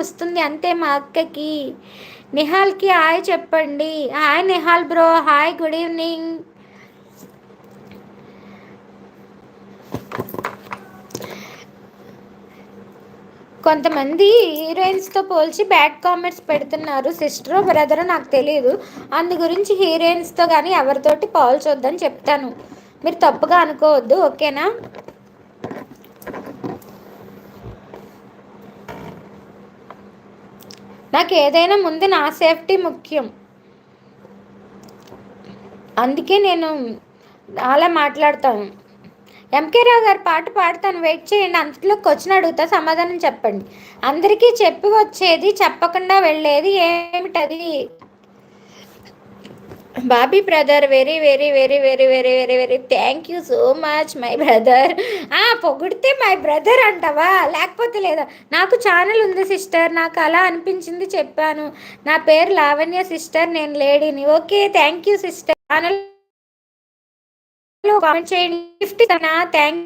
వస్తుంది అంతే మా అక్కకి. నిహాల్కి హాయ్ చెప్పండి. Hi Nihal bro, hi good evening. కొంతమంది హీరోయిన్స్తో పోల్చి బ్యాడ్ కామెంట్స్ పెడుతున్నారు. సిస్టర్ బ్రదర్ నాకు తెలియదు, అందు గురించి హీరోయిన్స్తో కానీ ఎవరితోటి పోల్చొద్దని చెప్తాను. మీరు తప్పుగా అనుకోవద్దు, ఓకేనా? నాకు ఏదైనా ముందు నా సేఫ్టీ ముఖ్యం, అందుకే నేను అలా మాట్లాడతాను. ఎంకే రావు గారు పాట పాడతాను, వెయిట్ చేయండి. అంతలోకి వచ్చిన అడుగుతా, సమాధానం చెప్పండి. అందరికీ చెప్పి వచ్చేది చెప్పకుండా వెళ్ళేది ఏమిటది? Bobby brother, very very very very very very very thank you so much my brother. పొగిడితే మై బ్రదర్ అంటావా, లేకపోతే లేదా? నాకు ఛానల్ ఉంది సిస్టర్, నాకు అలా అనిపించింది చెప్పాను. నా పేరు లావణ్య సిస్టర్, నేను లేడీని. Okay, thank you sister. Channel comment చేయండి, గిఫ్ట్ ఇస్తానా? Thank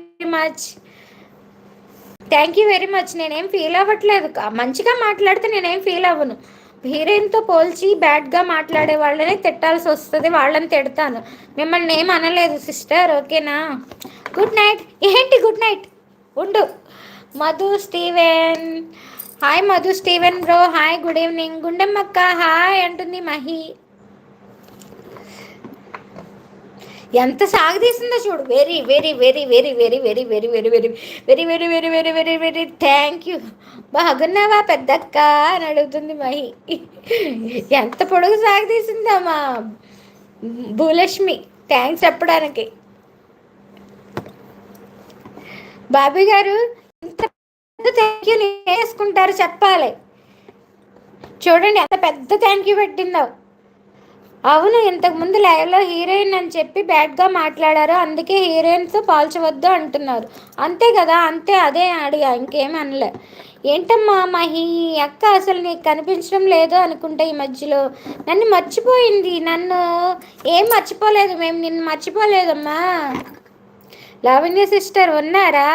you very much. నేనేం ఫీల్ అవ్వట్లేదు, మంచిగా మాట్లాడితే నేనేం ఫీల్ అవ్వను. హీరోయిన్తో పోల్చి బ్యాడ్గా మాట్లాడే వాళ్ళని తిట్టాల్సి వస్తుంది, వాళ్ళని తిడతాను. మిమ్మల్ని ఏం అనలేదు సిస్టర్, ఓకేనా? Good night. ఏంటి గుడ్ నైట్? ఉండు. Madhu Steven, hi Madhu Steven bro, hi good evening. గుండెమ్మక్క హాయ్ అంటుంది మహి. ఎంత సాగదీసిందో చూడు. Very very very very very very very very very very very very very very very thank you. బాగున్నావా పెద్దక్క అని అడుగుతుంది మహి. ఎంత పొడుగు సాగదీసిందా మా భూలక్ష్మి, థ్యాంక్స్ చెప్పడానికి. బాబీ గారు ఇంత పెద్ద థ్యాంక్ యూ వేసుకుంటారు చెప్పాలి. చూడండి ఎంత పెద్ద థ్యాంక్ యూ పెట్టిందో. అవును, ఇంతకుముందు లైవ్లో హీరోయిన్ అని చెప్పి బ్యాడ్గా మాట్లాడారు, అందుకే హీరోయిన్తో పాల్చవద్దు అంటున్నారు. అంతే కదా, అంతే, అదే అడిగా, ఇంకేం అనలే. ఏంటమ్మా మహి అక్క అసలు నీకు కనిపించడం లేదు అనుకుంటా ఈ మధ్యలో. నన్ను మర్చిపోయింది. నన్ను ఏం మర్చిపోలేదు, మేము నిన్ను మర్చిపోలేదమ్మా. లావణ్య సిస్టర్ ఉన్నారా?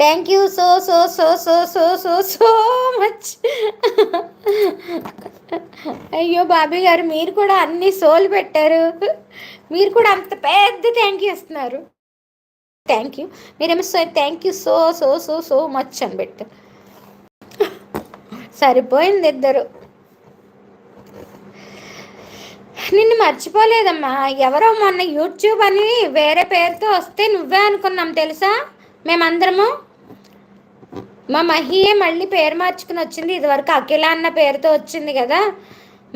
Thank you so so so so so so so much. అయ్యో బాబీ గారు, మీరు కూడా అన్ని సోలు పెట్టారు, మీరు కూడా అంత పెద్ద థ్యాంక్ యూ ఇస్తున్నారు. థ్యాంక్ యూ, మీరేమో thank you so so so so much అని పెట్టారు. సరిపోయింది ఇద్దరు. నిన్ను మర్చిపోలేదమ్మా. ఎవరో మొన్న యూట్యూబ్ అని వేరే పేరుతో వస్తే నువ్వే అనుకున్నాం తెలుసా మేమందరము. మా మహియే మళ్ళీ పేరు మార్చుకుని వచ్చింది. ఇదివరకు అఖిల అన్న పేరుతో వచ్చింది కదా,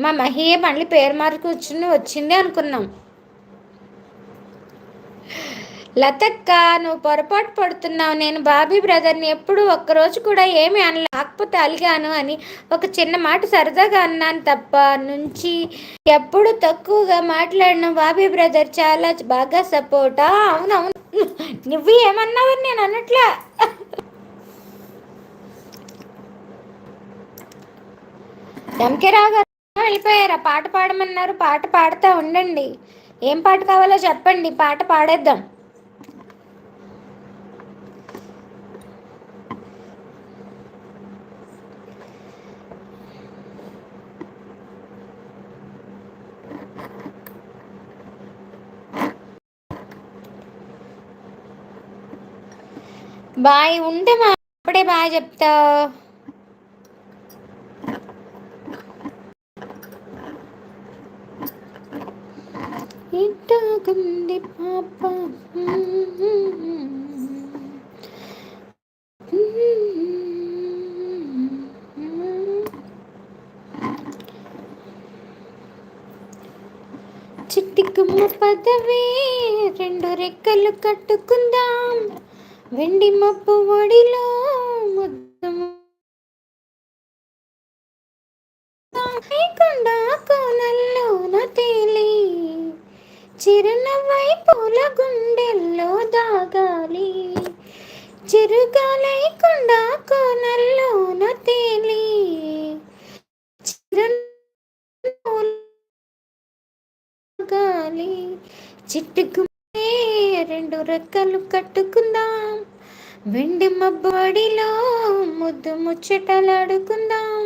మా మహియే మళ్ళీ పేరు మార్చుకుని వచ్చింది అనుకున్నాం. లతక్క నువ్వు పొరపాటు పడుతున్నావు. నేను బాబీ బ్రదర్ని ఎప్పుడు ఒక్కరోజు కూడా ఏమి అనలేకపోతే అలిగాను అని ఒక చిన్న మాట సరదాగా అన్నాను తప్ప నుంచి ఎప్పుడు తక్కువగా మాట్లాడిన. బాబీ బ్రదర్ చాలా బాగా సపోర్టా. అవునవును, నువ్వు ఏమన్నావని నేను అన్నట్లా. ఎంకే రావు గారు వెళ్ళిపోయారా? పాట పాడమన్నారు, పాట పాడుతూ ఉండండి. ఏం పాట కావాలో చెప్పండి, పాట పాడేద్దాం. బాయ్ ఉంటే మా అప్పుడే బాయ్ చెప్తావు. ఇంటి పాప చిట్టికుమ్మ పదవే, రెండు రెక్కలు కట్టుకుందాం, వెండి మప్పు ఒడిలో ముద్దా కోనల్లోన తేలి చిరునవ్వై పూల గుండెల్లో దాగాలి, చిరుగాలై కొండ కోనల్లోన తేలి చిట్టుకుమ్మే, రెండు రెక్కలు కట్టుకుందాం, వెండి మబ్బడిలో ముద్దు ముచ్చటలాడుకుందాం.